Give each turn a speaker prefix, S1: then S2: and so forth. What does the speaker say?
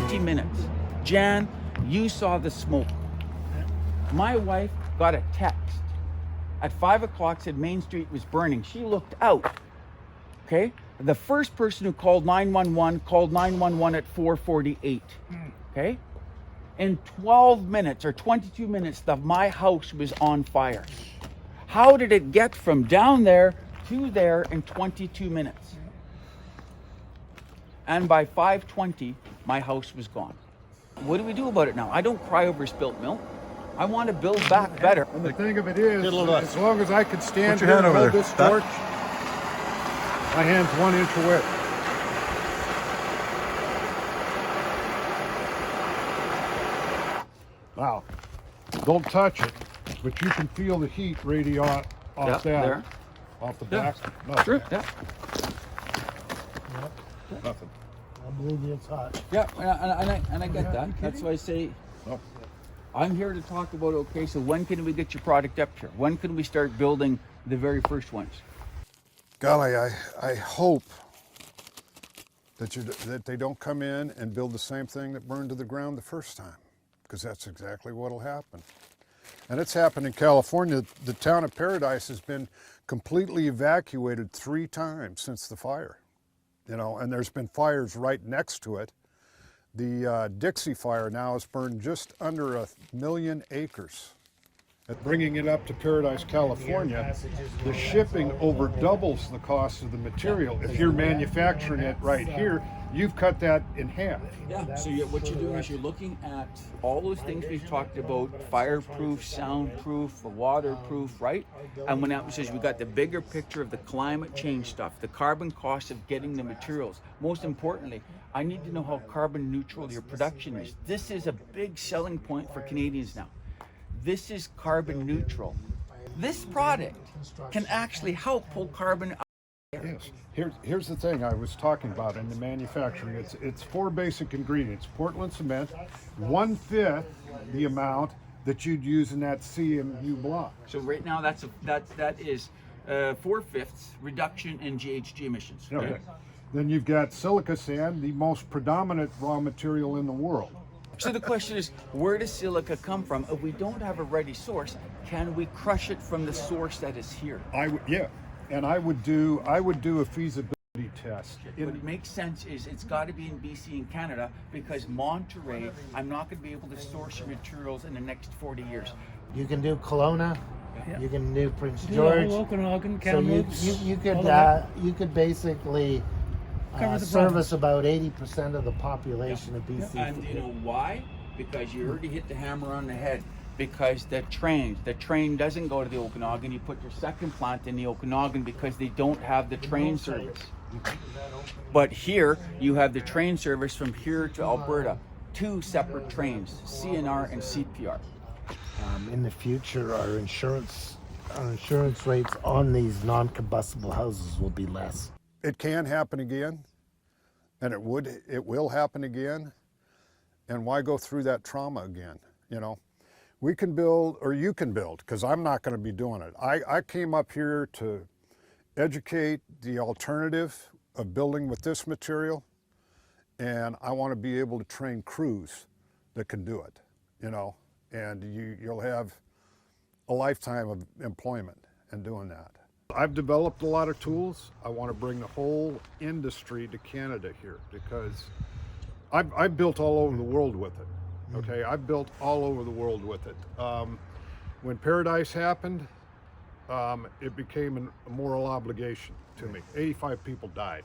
S1: 20 minutes. Jan, you saw the smoke. My wife got a text at 5 o'clock, said Main Street was burning. She looked out, okay? The first person who called 911 called 911 at 4:48, okay? In 12 minutes or 22 minutes, my house was on fire. How did it get from down there to there in 22 minutes? And by 5:20, my house was gone. What do we do about it now? I don't cry over spilt milk. I want to build back better.
S2: And the thing of it is,
S3: Get a little
S2: as long as I can stand
S3: Put
S2: here
S3: your hand
S2: and
S3: over
S2: hold
S3: there.
S2: this torch, my hand's 1 inch away. Now, don't touch it, but you can feel the heat radiate off that,
S1: there.
S2: off the
S1: Yeah.
S2: back. Nothing.
S1: Sure, yeah.
S2: Nothing.
S4: I believe you, it's hot.
S1: Yeah, and I get that. That's why I say,
S2: No.
S1: I'm here to talk about, okay, so when can we get your product up here? When can we start building the very first ones?
S2: Golly, I hope that they don't come in and build the same thing that burned to the ground the first time, because that's exactly what'll happen. And it's happened in California. The town of Paradise has been completely evacuated 3 times since the fire, you know, and there's been fires right next to it. The Dixie fire now has burned just under 1 million acres. At bringing it up to Paradise, California, the shipping over doubles the cost of the material. If you're manufacturing it right here, you've cut that in half.
S1: Yeah, so what you're doing is you're looking at all those things we've talked about, fireproof, soundproof, waterproof, right? And when that says we got the bigger picture of the climate change stuff, the carbon cost of getting the materials. Most importantly, I need to know how carbon neutral your production is. This is a big selling point for Canadians now. This is carbon neutral. This product can actually help pull carbon out.
S2: Yes. Here's the thing I was talking about in the manufacturing. It's 4 basic ingredients. Portland cement, 1/5 the amount that you'd use in that CMU block.
S1: So right now that is 4/5 reduction in GHG emissions.
S2: Okay. Then you've got silica sand, the most predominant raw material in the world.
S1: So the question is, where does silica come from? If we don't have a ready source, can we crush it from the source that is here?
S2: And I would do a feasibility test.
S1: What it makes sense is it's got to be in BC and Canada, because Monterey, I'm not going to be able to source your materials in the next 40 years.
S4: You can do Kelowna,
S5: Yeah.
S4: you can do Prince
S5: Do
S4: George.
S5: the whole Okanagan,
S4: So
S5: Kamloops,
S4: you could basically
S5: Cover the
S4: service about 80% of the population of BC.
S1: And you know why? Because you already hit the hammer on the head. Because the train doesn't go to the Okanagan. You put your second plant in the Okanagan because they don't have the train service. But here you have the train service from here to Alberta. 2 separate trains, CNR and CPR.
S4: In the future, our insurance rates on these non-combustible houses will be less.
S2: It can happen again, and it will happen again. And why go through that trauma again? You know, we can build, or you can build, because I'm not going to be doing it. I came up here to educate the alternative of building with this material, and I want to be able to train crews that can do it, you know, and you'll have a lifetime of employment in doing that. I've developed a lot of tools. I want to bring the whole industry to Canada here, because I've built all over the world with it. Okay, I've built all over the world with it. When Paradise happened, it became a moral obligation to me. 85 people died.